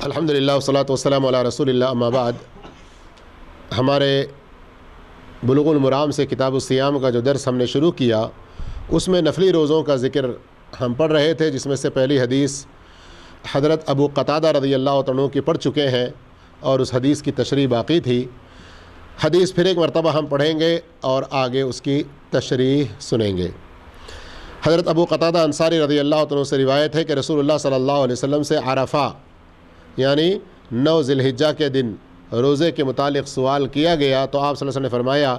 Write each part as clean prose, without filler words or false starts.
الحمدللہ والصلاۃ والسلام علی رسول اللہ اما بعد. ہمارے بلوغ المرام سے کتاب الصیام کا جو درس ہم نے شروع کیا اس میں نفلی روزوں کا ذکر ہم پڑھ رہے تھے، جس میں سے پہلی حدیث حضرت ابو قتادہ رضی اللہ عنہ کی پڑھ چکے ہیں اور اس حدیث کی تشریح باقی تھی. حدیث پھر ایک مرتبہ ہم پڑھیں گے اور آگے اس کی تشریح سنیں گے. حضرت ابو قتادہ انصاری رضی اللہ عنہ سے روایت ہے کہ رسول اللہ صلی اللہ علیہ وسلم سے عرفہ یعنی 9 ذی الحجہ کے دن روزے کے متعلق سوال کیا گیا تو آپ صلی اللہ علیہ وسلم نے فرمایا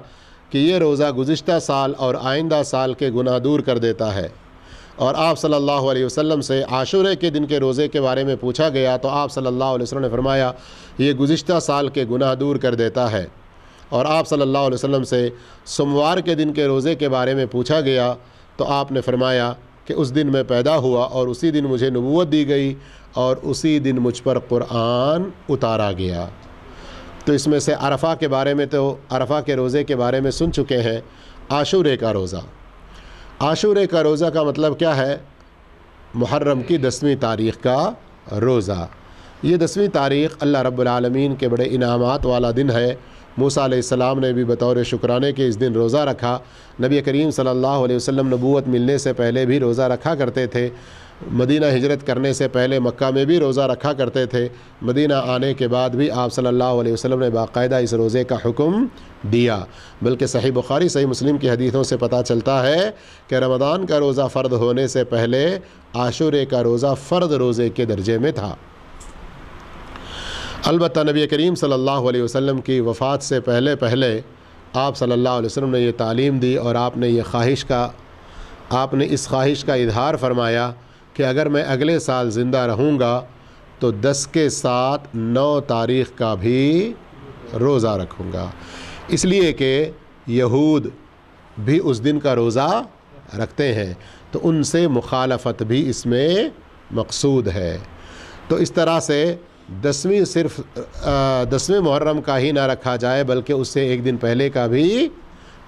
کہ یہ روزہ گزشتہ سال اور آئندہ سال کے گناہ دور کر دیتا ہے. اور آپ صلی اللہ علیہ وسلم سے عاشورے کے دن کے روزے کے بارے میں پوچھا گیا تو آپ صلی اللہ علیہ وسلم نے فرمایا یہ گزشتہ سال کے گناہ دور کر دیتا ہے. اور آپ صلی اللہ علیہ وسلم سے سوموار کے دن کے روزے کے بارے میں پوچھا گیا تو آپ نے فرمایا کہ اس دن میں پیدا ہوا اور اسی دن مجھے نبوت دی گئی اور اسی دن مجھ پر قرآن اتارا گیا. تو اس میں سے عرفہ کے بارے میں تو عرفہ کے روزے کے بارے میں سن چکے ہیں. عاشورے کا روزہ، عاشورے کا روزہ کا مطلب کیا ہے؟ محرم کی 10ویں تاریخ کا روزہ. یہ 10ویں تاریخ اللہ رب العالمین کے بڑے انعامات والا دن ہے. موسیٰ علیہ السلام نے بھی بطور شکرانے کے اس دن روزہ رکھا. نبی کریم صلی اللہ علیہ وسلم نبوت ملنے سے پہلے بھی روزہ رکھا کرتے تھے. مدینہ ہجرت کرنے سے پہلے مکہ میں بھی روزہ رکھا کرتے تھے. مدینہ آنے کے بعد بھی آپ صلی اللہ علیہ وسلم نے باقاعدہ اس روزے کا حکم دیا. بلکہ صحیح بخاری صحیح مسلم کی حدیثوں سے پتہ چلتا ہے کہ رمضان کا روزہ فرض ہونے سے پہلے عاشورے کا روزہ فرض روزے کے درجے میں تھا. البتہ نبی کریم صلی اللہ علیہ وسلم کی وفات سے پہلے آپ صلی اللہ علیہ وسلم نے یہ تعلیم دی اور آپ نے اس خواہش کا اظہار فرمایا کہ اگر میں اگلے سال زندہ رہوں گا تو 10 کے ساتھ 9 تاریخ کا بھی روزہ رکھوں گا. اس لیے کہ یہود بھی اس دن کا روزہ رکھتے ہیں تو ان سے مخالفت بھی اس میں مقصود ہے. تو اس طرح سے 10ویں محرم کا ہی نہ رکھا جائے بلکہ اس سے ایک دن پہلے کا بھی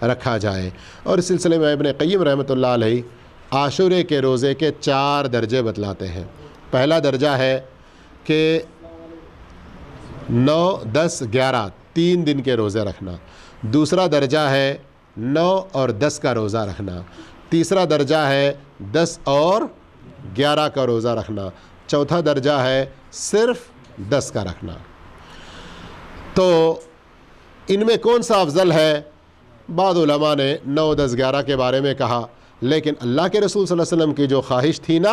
رکھا جائے. اور اس سلسلے میں ابن قیم رحمۃ اللہ علیہ عاشورے کے روزے کے 4 درجے بتلاتے ہیں. پہلا درجہ ہے کہ 9، 10، 11 3 دن کے روزے رکھنا. دوسرا درجہ ہے 9 اور 10 کا روزہ رکھنا. تیسرا درجہ ہے 10 اور 11 کا روزہ رکھنا. چوتھا درجہ ہے صرف 10 کا رکھنا. تو ان میں کون سا افضل ہے؟ بعض علماء نے 9، 10، 11 کے بارے میں کہا، لیکن اللہ کے رسول صلی اللہ علیہ وسلم کی جو خواہش تھی نا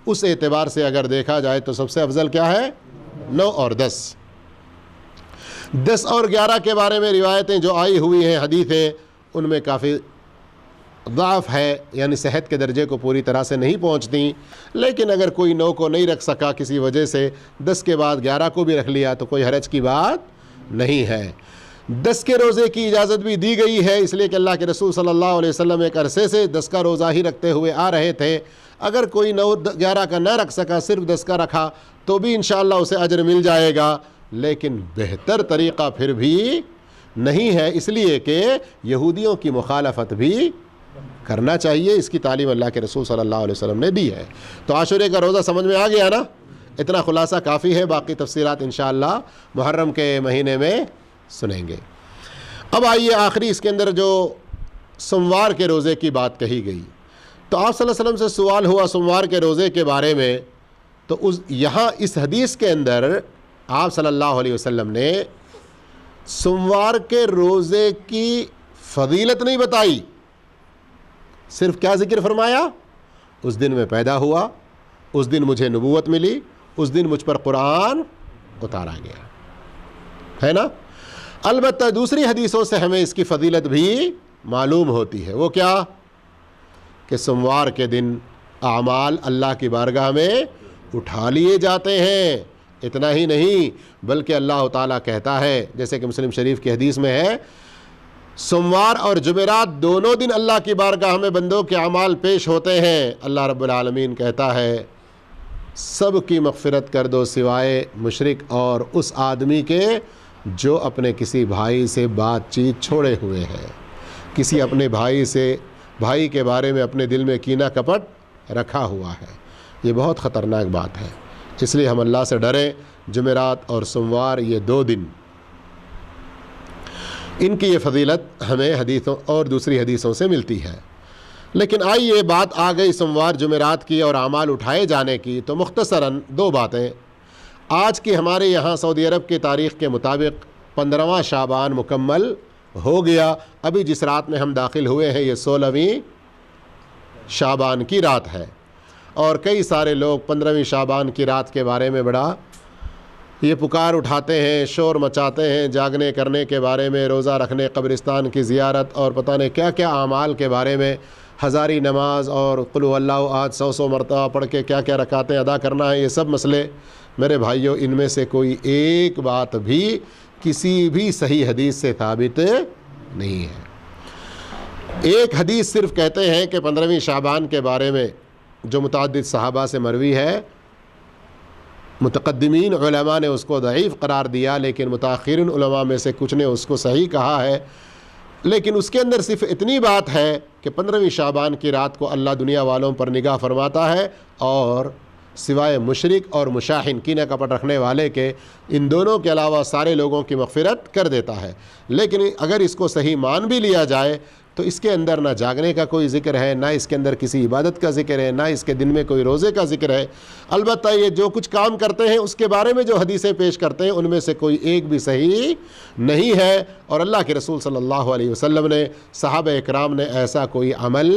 اس اعتبار سے اگر دیکھا جائے تو سب سے افضل کیا ہے؟ 9 اور 10. 10 اور 11 کے بارے میں روایتیں جو آئی ہوئی ہیں حدیثیں ان میں کافی ضعف ہے، یعنی صحت کے درجے کو پوری طرح سے نہیں پہنچتی. لیکن اگر کوئی 9 کو نہیں رکھ سکا کسی وجہ سے 10 کے بعد 11 کو بھی رکھ لیا تو کوئی حرج کی بات نہیں ہے. 10 کے روزے کی اجازت بھی دی گئی ہے اس لیے کہ اللہ کے رسول صلی اللہ علیہ وسلم ایک عرصے سے 10 کا روزہ ہی رکھتے ہوئے آ رہے تھے. اگر کوئی 9، 11 کا نہ رکھ سکا صرف 10 کا رکھا تو بھی انشاءاللہ اسے اجر مل جائے گا. لیکن بہتر طریقہ پھر بھی نہیں ہے، اس لیے کہ یہودیوں کی مخالفت بھی کرنا چاہیے. اس کی تعلیم اللہ کے رسول صلی اللہ علیہ وسلم نے دی ہے. تو عاشورے کا روزہ سمجھ میں آ گیا نا؟ اتنا خلاصہ کافی ہے، باقی تفصیلات انشاءاللہ محرم کے مہینے میں سنیں گے. اب آئیے آخری اس کے اندر جو سوموار کے روزے کی بات کہی گئی تو آپ صلی اللہ علیہ وسلم سے سوال ہوا سوموار کے روزے کے بارے میں. تو یہاں اس حدیث کے اندر آپ صلی اللہ علیہ وسلم نے سوموار کے روزے کی فضیلت نہیں بتائی، صرف کیا ذکر فرمایا؟ اس دن میں پیدا ہوا، اس دن مجھے نبوت ملی، اس دن مجھ پر قرآن اتارا گیا، ہے نا؟ البتہ دوسری حدیثوں سے ہمیں اس کی فضیلت بھی معلوم ہوتی ہے. وہ کیا؟ کہ سوموار کے دن اعمال اللہ کی بارگاہ میں اٹھا لیے جاتے ہیں. اتنا ہی نہیں بلکہ اللہ تعالیٰ کہتا ہے، جیسے کہ مسلم شریف کی حدیث میں ہے، سوموار اور جمعرات دونوں دن اللہ کی بارگاہ میں بندوں کے اعمال پیش ہوتے ہیں. اللہ رب العالمین کہتا ہے سب کی مغفرت کر دو سوائے مشرک اور اس آدمی کے جو اپنے کسی بھائی سے بات چیت چھوڑے ہوئے ہے. کسی اپنے بھائی کے بارے میں اپنے دل میں کینہ کپٹ رکھا ہوا ہے. یہ بہت خطرناک بات ہے. اس لیے ہم اللہ سے ڈریں. جمعرات اور سوموار یہ 2 دن، ان کی یہ فضیلت ہمیں حدیثوں اور دوسری حدیثوں سے ملتی ہے. لیکن آئیے بات آ گئی سوموار جمعرات کی اور اعمال اٹھائے جانے کی، تو مختصراً 2 باتیں. آج کی ہمارے یہاں سعودی عرب کی تاریخ کے مطابق 15واں شعبان مکمل ہو گیا. ابھی جس رات میں ہم داخل ہوئے ہیں یہ 16ویں شعبان کی رات ہے، اور کئی سارے لوگ 15ویں شعبان کی رات کے بارے میں بڑا یہ پکار اٹھاتے ہیں، شور مچاتے ہیں، جاگنے کرنے کے بارے میں، روزہ رکھنے، قبرستان کی زیارت اور پتہ نہیں کیا کیا اعمال کے بارے میں، ہزاری نماز اور قل هو اللہ احد 100 مرتبہ پڑھ کے کیا کیا رکعتیں ادا کرنا ہے. یہ سب مسئلے میرے بھائیوں ان میں سے کوئی ایک بات بھی کسی بھی صحیح حدیث سے ثابت نہیں ہے. ایک حدیث صرف کہتے ہیں کہ 15ویں شعبان کے بارے میں جو متعدد صحابہ سے مروی ہے، متقدمین علماء نے اس کو ضعیف قرار دیا، لیکن متاخرین علماء میں سے کچھ نے اس کو صحیح کہا ہے. لیکن اس کے اندر صرف اتنی بات ہے کہ 15ویں شعبان کی رات کو اللہ دنیا والوں پر نگاہ فرماتا ہے اور سوائے مشرک اور مشاہن کینہ کپٹ رکھنے والے کے ان دونوں کے علاوہ سارے لوگوں کی مغفرت کر دیتا ہے. لیکن اگر اس کو صحیح مان بھی لیا جائے تو اس کے اندر نہ جاگنے کا کوئی ذکر ہے، نہ اس کے اندر کسی عبادت کا ذکر ہے، نہ اس کے دن میں کوئی روزے کا ذکر ہے. البتہ یہ جو کچھ کام کرتے ہیں اس کے بارے میں جو حدیثیں پیش کرتے ہیں ان میں سے کوئی ایک بھی صحیح نہیں ہے، اور اللہ کے رسول صلی اللہ علیہ وسلم نے، صحابہ اکرام نے ایسا کوئی عمل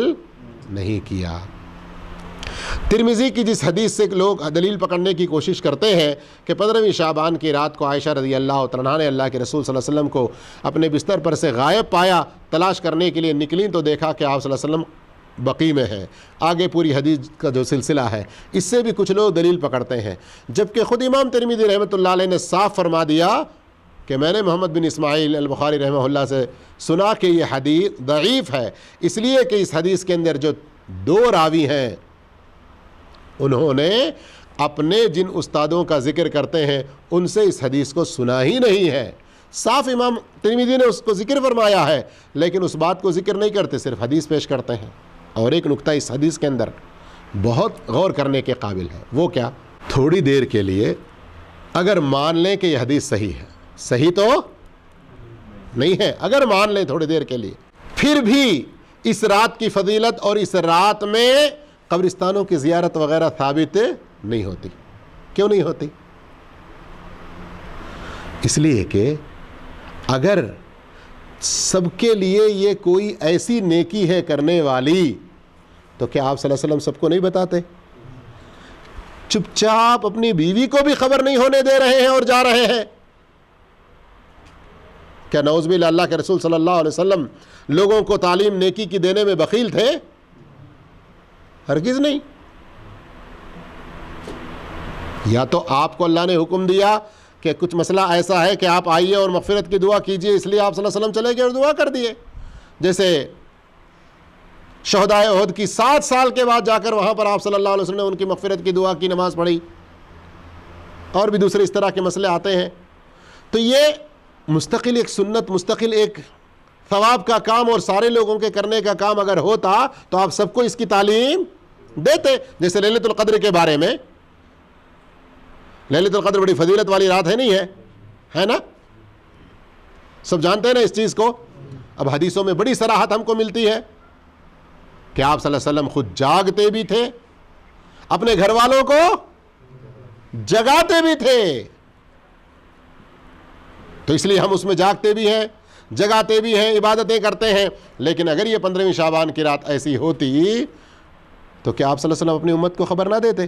نہیں کیا. ترمذی کی جس حدیث سے لوگ دلیل پکڑنے کی کوشش کرتے ہیں کہ 15ویں شعبان کی رات کو عائشہ رضی اللہ عنہا نے اللہ کے رسول صلی اللہ علیہ وسلم کو اپنے بستر پر سے غائب پایا، تلاش کرنے کے لیے نکلیں تو دیکھا کہ آپ صلی اللہ علیہ وسلم بقیع میں ہیں. آگے پوری حدیث کا جو سلسلہ ہے اس سے بھی کچھ لوگ دلیل پکڑتے ہیں، جبکہ خود امام ترمذی رحمۃ اللہ علیہ نے صاف فرما دیا کہ میں نے محمد بن اسماعیل البخاری رحمہ اللہ سے سنا کہ یہ حدیث ضعیف ہے، اس لیے کہ اس حدیث کے اندر جو 2 راوی ہیں انہوں نے اپنے جن استادوں کا ذکر کرتے ہیں ان سے اس حدیث کو سنا ہی نہیں ہے. صاف امام ترمذی نے اس کو ذکر فرمایا ہے لیکن اس بات کو ذکر نہیں کرتے، صرف حدیث پیش کرتے ہیں. اور ایک نقطہ اس حدیث کے اندر بہت غور کرنے کے قابل ہے، وہ کیا؟ تھوڑی دیر کے لیے اگر مان لیں کہ یہ حدیث صحیح ہے، صحیح تو نہیں ہے، اگر مان لیں تھوڑی دیر کے لیے، پھر بھی اس رات کی فضیلت اور اس رات میں قبرستانوں کی زیارت وغیرہ ثابت نہیں ہوتی. کیوں نہیں ہوتی؟ اس لیے کہ اگر سب کے لیے یہ کوئی ایسی نیکی ہے کرنے والی تو کیا آپ صلی اللہ علیہ وسلم سب کو نہیں بتاتے؟ چپ چاپ اپنی بیوی کو بھی خبر نہیں ہونے دے رہے ہیں اور جا رہے ہیں. کیا نعوذ باللہ اللہ کے رسول صلی اللہ علیہ وسلم لوگوں کو تعلیم نیکی کی دینے میں بخیل تھے؟ ہرگز نہیں. یا تو آپ کو اللہ نے حکم دیا کہ کچھ مسئلہ ایسا ہے کہ آپ آئیے اور مغفرت کی دعا کیجئے، اس لیے آپ صلی اللہ علیہ وسلم چلے گئے اور دعا کر دیے. جیسے شہدائے احد کی 7 سال کے بعد جا کر وہاں پر آپ صلی اللہ علیہ وسلم نے ان کی مغفرت کی دعا کی، نماز پڑھی، اور بھی دوسرے اس طرح کے مسئلے آتے ہیں. تو یہ مستقل ایک سنت، مستقل ایک ثواب کا کام اور سارے لوگوں کے کرنے کا کام اگر ہوتا تو آپ سب کو اس کی تعلیم دیتے. جیسے لیلۃ القدر کے بارے میں، لیلۃ القدر بڑی فضیلت والی رات ہے، نہیں ہے؟ ہے نا؟ سب جانتے ہیں نا اس چیز کو. اب حدیثوں میں بڑی صراحت ہم کو ملتی ہے کہ آپ صلی اللہ علیہ وسلم خود جاگتے بھی تھے، اپنے گھر والوں کو جگاتے بھی تھے. تو اس لیے ہم اس میں جاگتے بھی ہیں، جگاتے بھی ہیں، عبادتیں کرتے ہیں. لیکن اگر یہ 15ویں شعبان کی رات ایسی ہوتی تو کیا آپ صلی اللہ علیہ وسلم اپنی امت کو خبر نہ دیتے؟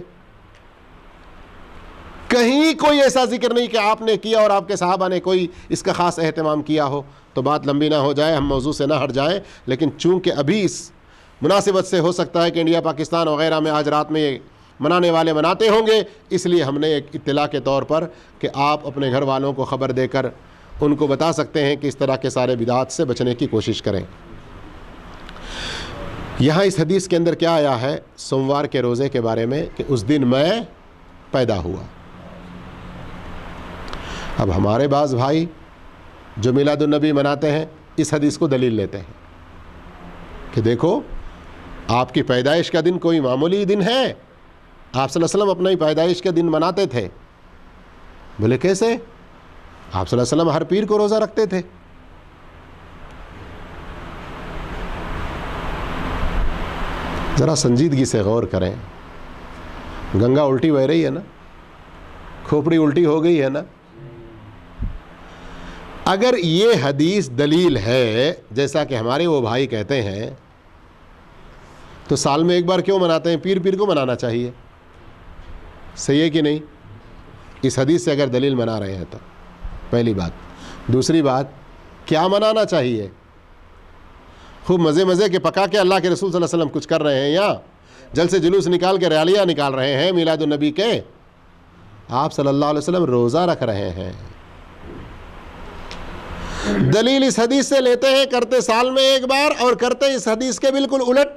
کہیں کوئی ایسا ذکر نہیں کہ آپ نے کیا اور آپ کے صحابہ نے کوئی اس کا خاص اہتمام کیا ہو. تو بات لمبی نہ ہو جائے، ہم موضوع سے نہ ہٹ جائیں، لیکن چونکہ ابھی اس مناسبت سے ہو سکتا ہے کہ انڈیا پاکستان وغیرہ میں آج رات میں منانے والے مناتے ہوں گے، اس لیے ہم نے ایک اطلاع کے طور پر کہ آپ اپنے گھر والوں کو خبر دے کر ان کو بتا سکتے ہیں کہ اس طرح کے سارے بدعات سے بچنے کی کوشش کریں. یہاں اس حدیث کے اندر کیا آیا ہے سوموار کے روزے کے بارے میں کہ اس دن میں پیدا ہوا. اب ہمارے بعض بھائی جو میلاد النبی مناتے ہیں اس حدیث کو دلیل لیتے ہیں کہ دیکھو آپ کی پیدائش کا دن کوئی معمولی دن ہے، آپ صلی اللہ علیہ وسلم اپنی پیدائش کے دن مناتے تھے۔ بولے کیسے؟ آپ صلی اللہ علیہ وسلم ہر پیر کو روزہ رکھتے تھے۔ ذرا سنجیدگی سے غور کریں، گنگا الٹی بہ رہی ہے نا، کھوپڑی الٹی ہو گئی ہے نا۔ اگر یہ حدیث دلیل ہے جیسا کہ ہمارے وہ بھائی کہتے ہیں، تو سال میں ایک بار کیوں مناتے ہیں؟ پیر کو منانا چاہیے، صحیح ہے کہ نہیں؟ اس حدیث سے اگر دلیل منا رہے ہیں تو پہلی بات۔ دوسری بات، کیا منانا چاہیے؟ خوب مزے کے پکا کے اللہ کے رسول صلی اللہ علیہ وسلم کچھ کر رہے ہیں، یا جل سے جلوس نکال کے ریالیاں نکال رہے ہیں میلاد النبی کے؟ آپ صلی اللہ علیہ وسلم روزہ رکھ رہے ہیں۔ دلیل اس حدیث سے لیتے ہیں، کرتے سال میں ایک بار، اور کرتے اس حدیث کے بالکل الٹ،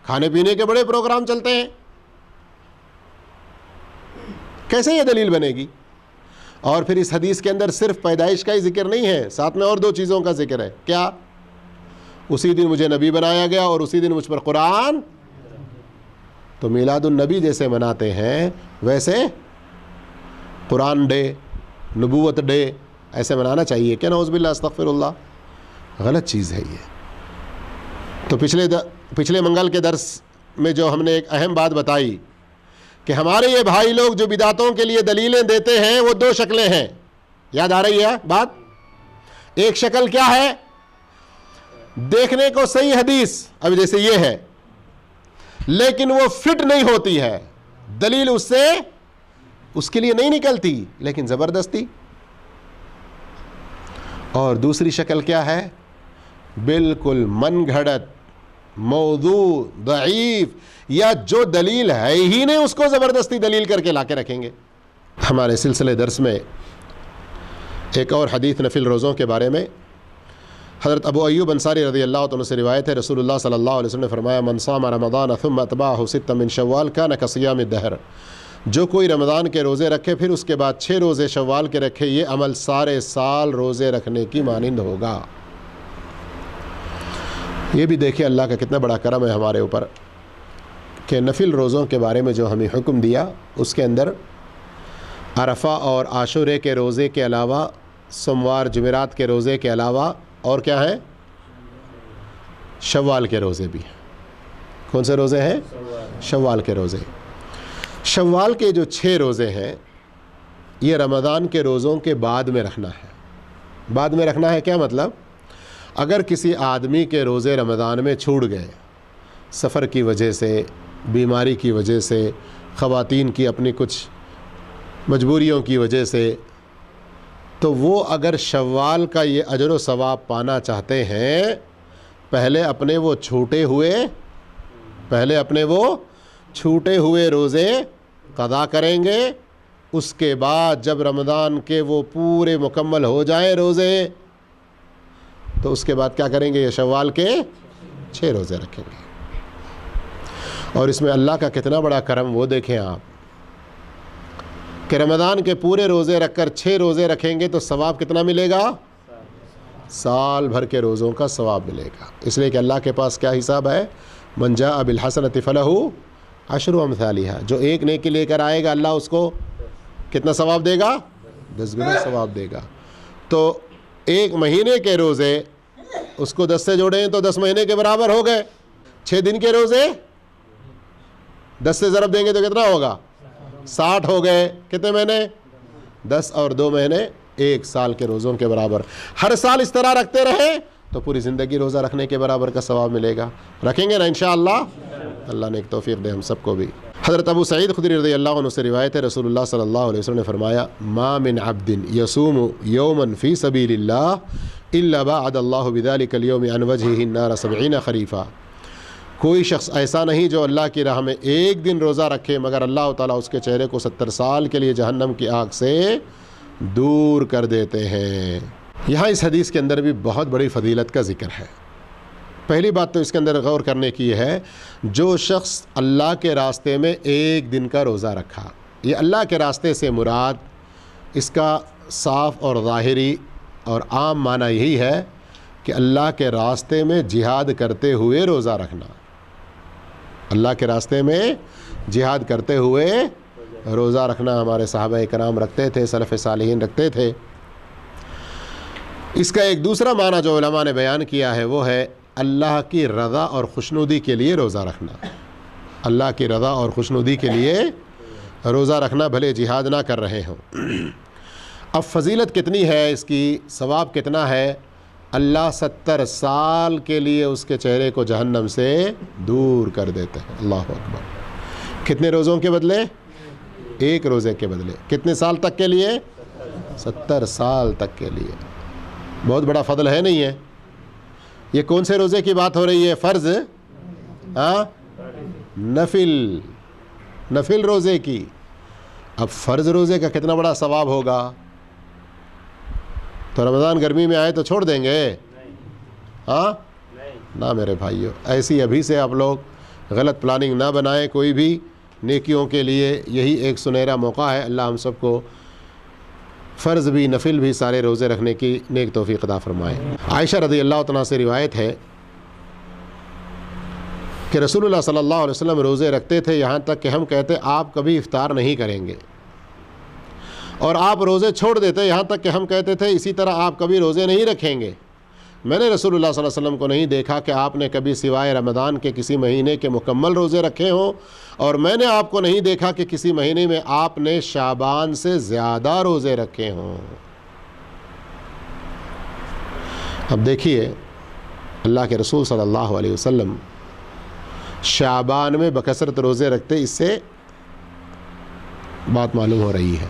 کھانے پینے کے بڑے پروگرام چلتے ہیں۔ کیسے یہ دلیل بنے گی؟ اور پھر اس حدیث کے اندر صرف پیدائش کا ہی ذکر نہیں ہے، ساتھ میں اور دو چیزوں کا ذکر ہے۔ کیا؟ اسی دن مجھے نبی بنایا گیا اور اسی دن مجھ پر قرآن۔ تو میلاد النبی جیسے مناتے ہیں ویسے قرآن ڈے، نبوت ڈے ایسے منانا چاہیے کیا؟ نعوذ باللہ، استغفر اللہ، غلط چیز ہے یہ۔ تو پچھلے منگل کے درس میں جو ہم نے ایک اہم بات بتائی کہ ہمارے یہ بھائی لوگ جو بدعتوں کے لیے دلیلیں دیتے ہیں وہ دو شکلیں ہیں، یاد آ رہی ہے بات؟ ایک شکل کیا ہے؟ دیکھنے کو صحیح حدیث اب جیسے یہ ہے، لیکن وہ فٹ نہیں ہوتی ہے، دلیل اس کے لیے نہیں نکلتی، لیکن زبردستی۔ اور دوسری شکل کیا ہے؟ بالکل من گھڑت، موضوع، ضعیف، یا جو دلیل ہے ہی نہیں اس کو زبردستی دلیل کر کے لا کے رکھیں گے۔ ہمارے سلسلے درس میں ایک اور حدیث نفل روزوں کے بارے میں حضرت ابو ایوب انصاری رضی اللہ عنہ سے روایت ہے، رسول اللہ صلی اللہ علیہ وسلم نے فرمایا، من صام رمضان ثم اتبعه ستا من شوال کان کصیام الدہر، جو کوئی رمضان کے روزے رکھے پھر اس کے بعد 6 روزے شوال کے رکھے، یہ عمل سارے سال روزے رکھنے کی مانند ہوگا۔ یہ بھی دیکھیں اللہ کا کتنا بڑا کرم ہے ہمارے اوپر کہ نفل روزوں کے بارے میں جو ہمیں حکم دیا، اس کے اندر عرفہ اور عاشورے کے روزے کے علاوہ، سوموار جمعرات کے روزے کے علاوہ اور کیا ہے؟ شوال کے روزے بھی ہیں۔ کون سے روزے ہیں؟ شوال کے روزے۔ شوال کے جو 6 روزے ہیں یہ رمضان کے روزوں کے بعد میں رکھنا ہے۔ بعد میں رکھنا ہے کیا مطلب؟ اگر کسی آدمی کے روزے رمضان میں چھوٹ گئے، سفر کی وجہ سے، بیماری کی وجہ سے، خواتین کی اپنی کچھ مجبوریوں کی وجہ سے، تو وہ اگر شوال کا یہ اجر و ثواب پانا چاہتے ہیں، پہلے اپنے وہ چھوٹے ہوئے روزے قضا کریں گے۔ اس کے بعد جب رمضان کے وہ پورے مکمل ہو جائیں روزے، تو اس کے بعد کیا کریں گے؟ یہ شوال کے 6 روزے رکھیں گے۔ اور اس میں اللہ کا کتنا بڑا کرم وہ دیکھیں آپ کہ رمضان کے پورے روزے رکھ کر 6 روزے رکھیں گے تو ثواب کتنا ملے گا؟ سال بھر کے روزوں کا ثواب ملے گا۔ اس لیے کہ اللہ کے پاس کیا حساب ہے؟ من جاء بالحسنۃ فلہ 10 امثالھا، جو ایک نیکی لے کر آئے گا اللہ اس کو کتنا ثواب دے گا؟ 10 گنا ثواب دے گا۔ تو 1 مہینے کے روزے اس کو 10 سے جوڑیں تو 10 مہینے کے برابر ہو گئے۔ 6 دن کے روزے 10 سے ضرب دیں گے تو کتنا ہوگا؟ 60 ہو گئے۔ کتنے مہینے؟ 10 اور 2 مہینے 1 سال کے روزوں کے برابر۔ ہر سال اس طرح رکھتے رہیں تو پوری زندگی روزہ رکھنے کے برابر کا ثواب ملے گا۔ رکھیں گے نا انشاءاللہ؟ اللہ نے ایک توفیق دے ہم سب کو بھی۔ حضرت ابو سعید خدری رضی اللہ عنہ سے روایت ہے، رسول اللہ صلی اللہ علیہ وسلم نے فرمایا، ما من عبد یصوم یوما فی سبیل اللہ الا بعد اللہ بذلک اليوم عن وجهه النار 70 خریفا۔ کوئی شخص ایسا نہیں جو اللہ کی راہ میں ایک دن روزہ رکھے مگر اللہ تعالیٰ اس کے چہرے کو 70 سال کے لیے جہنم کی آگ سے دور کر دیتے ہیں۔ یہاں اس حدیث کے اندر بھی بہت بڑی فضیلت کا ذکر ہے۔ پہلی بات تو اس کے اندر غور کرنے کی ہے، جو شخص اللہ کے راستے میں ایک دن کا روزہ رکھا، یہ اللہ کے راستے سے مراد اس کا صاف اور ظاہری اور عام معنی یہی ہے کہ اللہ کے راستے میں جہاد کرتے ہوئے روزہ رکھنا۔ اللہ کے راستے میں جہاد کرتے ہوئے روزہ رکھنا ہمارے صحابہ کرام رکھتے تھے، سلف صالحین رکھتے تھے۔ اس کا ایک دوسرا معنی جو علماء نے بیان کیا ہے وہ ہے اللہ کی رضا اور خوشنودی کے لیے روزہ رکھنا۔ اللہ کی رضا اور خوشنودی کے لیے روزہ رکھنا، بھلے جہاد نہ کر رہے ہوں۔ اب فضیلت کتنی ہے اس کی، ثواب کتنا ہے؟ اللہ 70 سال کے لیے اس کے چہرے کو جہنم سے دور کر دیتے ہیں۔ اللہ اکبر۔ کتنے روزوں کے بدلے؟ ایک روزے کے بدلے۔ کتنے سال تک کے لیے؟ 70 سال تک کے لیے۔ بہت بڑا فضل ہے نہیں ہے؟ یہ کون سے روزے کی بات ہو رہی ہے؟ فرض؟ نفل روزے کی۔ اب فرض روزے کا کتنا بڑا ثواب ہوگا؟ تو رمضان گرمی میں آئے تو چھوڑ دیں گے؟ نہ میرے بھائیو، ایسی ابھی سے آپ لوگ غلط پلاننگ نہ بنائیں کوئی بھی۔ نیکیوں کے لیے یہی ایک سنہرا موقع ہے۔ اللہ ہم سب کو فرض بھی نفل بھی سارے روزے رکھنے کی نیک توفیق عطا فرمائے۔ عائشہ رضی اللہ عنہا سے روایت ہے کہ رسول اللہ صلی اللہ علیہ وسلم روزے رکھتے تھے، یہاں تک کہ ہم کہتے آپ کبھی افطار نہیں کریں گے، اور آپ روزے چھوڑ دیتے یہاں تک کہ ہم کہتے تھے اسی طرح آپ کبھی روزے نہیں رکھیں گے۔ میں نے رسول اللہ صلی اللہ علیہ وسلم کو نہیں دیکھا کہ آپ نے کبھی سوائے رمضان کے کسی مہینے کے مکمل روزے رکھے ہوں، اور میں نے آپ کو نہیں دیکھا کہ کسی مہینے میں آپ نے شعبان سے زیادہ روزے رکھے ہوں۔ اب دیکھیے اللہ کے رسول صلی اللہ علیہ وسلم شعبان میں بکثرت روزے رکھتے، اس سے بات معلوم ہو رہی ہے۔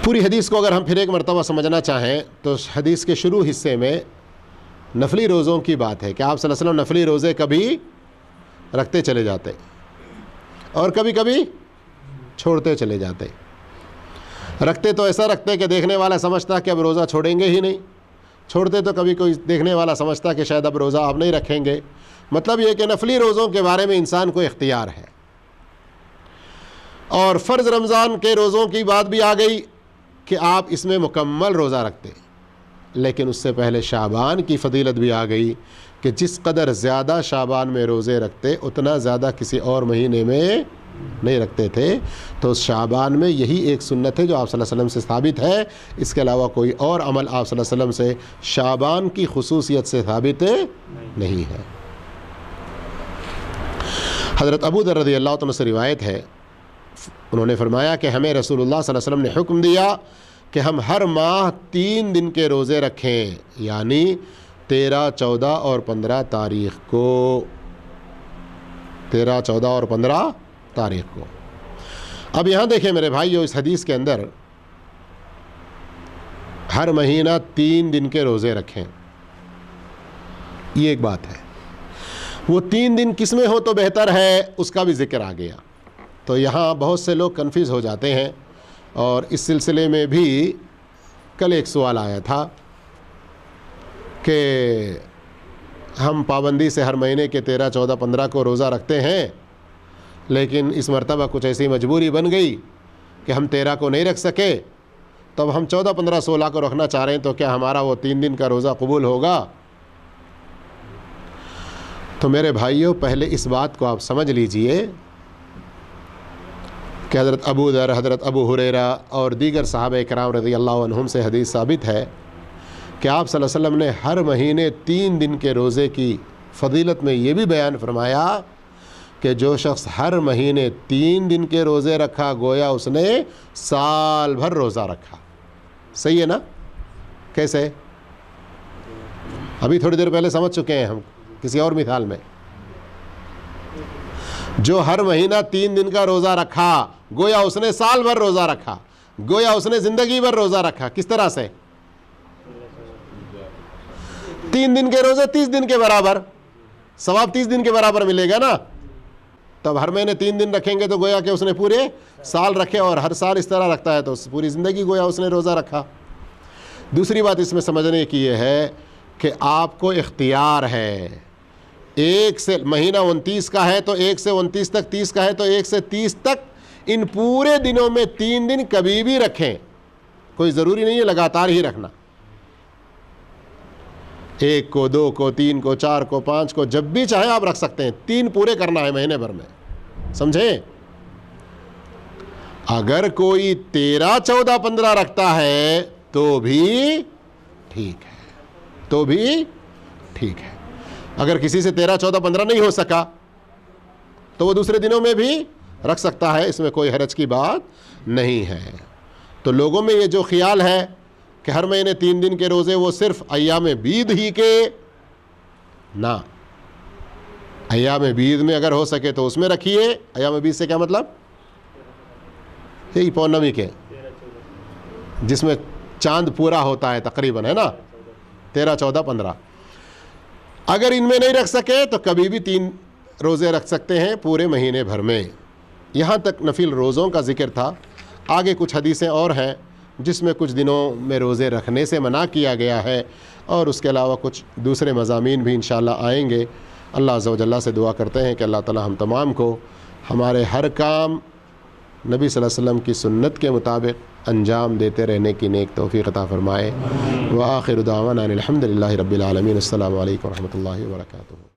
پوری حدیث کو اگر ہم پھر ایک مرتبہ سمجھنا چاہیں تو حدیث کے شروع حصے میں نفلی روزوں کی بات ہے کہ آپ صلی اللہ علیہ وسلم نفلی روزے کبھی رکھتے چلے جاتے اور کبھی کبھی چھوڑتے چلے جاتے۔ رکھتے تو ایسا رکھتے کہ دیکھنے والا سمجھتا کہ اب روزہ چھوڑیں گے ہی نہیں، چھوڑتے تو کبھی کوئی دیکھنے والا سمجھتا کہ شاید اب روزہ آپ نہیں رکھیں گے۔ مطلب یہ کہ نفلی روزوں کے بارے میں انسان کو اختیار ہے۔ اور فرض رمضان کے روزوں کی بات بھی آ گئی کہ آپ اس میں مکمل روزہ رکھتے، لیکن اس سے پہلے شعبان کی فضیلت بھی آ گئی کہ جس قدر زیادہ شعبان میں روزے رکھتے اتنا زیادہ کسی اور مہینے میں نہیں رکھتے تھے۔ تو شعبان میں یہی ایک سنت ہے جو آپ صلی اللہ علیہ وسلم سے ثابت ہے، اس کے علاوہ کوئی اور عمل آپ صلی اللہ علیہ وسلم سے شعبان کی خصوصیت سے ثابت نہیں ہے۔ حضرت ابو ذر رضی اللہ عنہ سے روایت ہے، انہوں نے فرمایا کہ ہمیں رسول اللہ صلی اللہ علیہ وسلم نے حکم دیا کہ ہم ہر ماہ 3 دن کے روزے رکھیں، یعنی 13، 14 اور 15 تاریخ کو۔ 13، 14 اور 15 تاریخ کو۔ اب یہاں دیکھیں میرے بھائیو، اس حدیث کے اندر ہر مہینہ 3 دن کے روزے رکھیں، یہ ایک بات ہے۔ وہ 3 دن کس میں ہو تو بہتر ہے، اس کا بھی ذکر آ گیا۔ تو یہاں بہت سے لوگ کنفیوز ہو جاتے ہیں، اور اس سلسلے میں بھی کل ایک سوال آیا تھا کہ ہم پابندی سے ہر مہینے کے 13، 14، 15 کو روزہ رکھتے ہیں، لیکن اس مرتبہ کچھ ایسی مجبوری بن گئی کہ ہم 13 کو نہیں رکھ سکے، تو اب ہم 14، 15، 16 کو رکھنا چاہ رہے ہیں، تو کیا ہمارا وہ 3 دن کا روزہ قبول ہوگا؟ تو میرے بھائیوں، پہلے اس بات کو آپ سمجھ لیجئے کہ حضرت ابو ذر، حضرت ابو ہریرہ اور دیگر صحابہ کرام رضی اللہ عنہم سے حدیث ثابت ہے کہ آپ صلی اللہ علیہ وسلم نے ہر مہینے 3 دن کے روزے کی فضیلت میں یہ بھی بیان فرمایا کہ جو شخص ہر مہینے 3 دن کے روزے رکھا گویا اس نے سال بھر روزہ رکھا۔ صحیح ہے نا؟ کیسے؟ ابھی تھوڑی دیر پہلے سمجھ چکے ہیں ہم کسی اور مثال میں۔ جو ہر مہینہ 3 دن کا روزہ رکھا گویا اس نے سال بھر روزہ رکھا، گویا اس نے زندگی بھر روزہ رکھا۔ کس طرح سے؟ 3 دن کے روزے 30 دن کے برابر، ثواب 30 دن کے برابر ملے گا نا۔ تب ہر مہینے 3 دن رکھیں گے تو گویا کہ اس نے پورے سال رکھے، اور ہر سال اس طرح رکھتا ہے تو پوری زندگی گویا اس نے روزہ رکھا۔ دوسری بات اس میں سمجھنے کی یہ ہے کہ آپ کو اختیار ہے، 1 سے مہینہ 29 کا ہے تو 1 سے 29 تک، 30 کا ہے تو 1 سے 30 تک، ان پورے دنوں میں 3 دن کبھی بھی رکھیں، کوئی ضروری نہیں ہے لگاتار ہی رکھنا۔ 1 کو، 2 کو، 3 کو، 4 کو، 5 کو، جب بھی چاہیں آپ رکھ سکتے ہیں، 3 پورے کرنا ہے مہینے بھر میں۔ سمجھیں؟ اگر کوئی 13, 14, 15 رکھتا ہے تو بھی ٹھیک ہے, تو بھی ٹھیک ہے. اگر کسی سے 13, 14, 15 نہیں ہو سکا تو وہ دوسرے دنوں میں بھی رکھ سکتا ہے, اس میں کوئی حرج کی بات نہیں ہے. تو لوگوں میں یہ جو خیال ہے کہ ہر مہینے 3 دن کے روزے وہ صرف ایام بید ہی کے, نہ, ایام بید میں اگر ہو سکے تو اس میں رکھیے. ایام بید سے کیا مطلب؟ یہی پورنمی کے, جس میں چاند پورا ہوتا ہے تقریباً, ہے نا, 13, 14, 15. اگر ان میں نہیں رکھ سکے تو کبھی بھی 3 روزے رکھ سکتے ہیں پورے مہینے بھر میں. یہاں تک نفل روزوں کا ذکر تھا. آگے کچھ حدیثیں اور ہیں جس میں کچھ دنوں میں روزے رکھنے سے منع کیا گیا ہے, اور اس کے علاوہ کچھ دوسرے مضامین بھی انشاءاللہ آئیں گے. اللہ عز و جل سے دعا کرتے ہیں کہ اللہ تعالی ہم تمام کو ہمارے ہر کام نبی صلی اللہ علیہ وسلم کی سنت کے مطابق انجام دیتے رہنے کی نیک توفیق عطا فرمائے. وآخر دعوانا الحمد للہ رب العالمین. السلام علیکم ورحمۃ اللہ وبرکاتہ.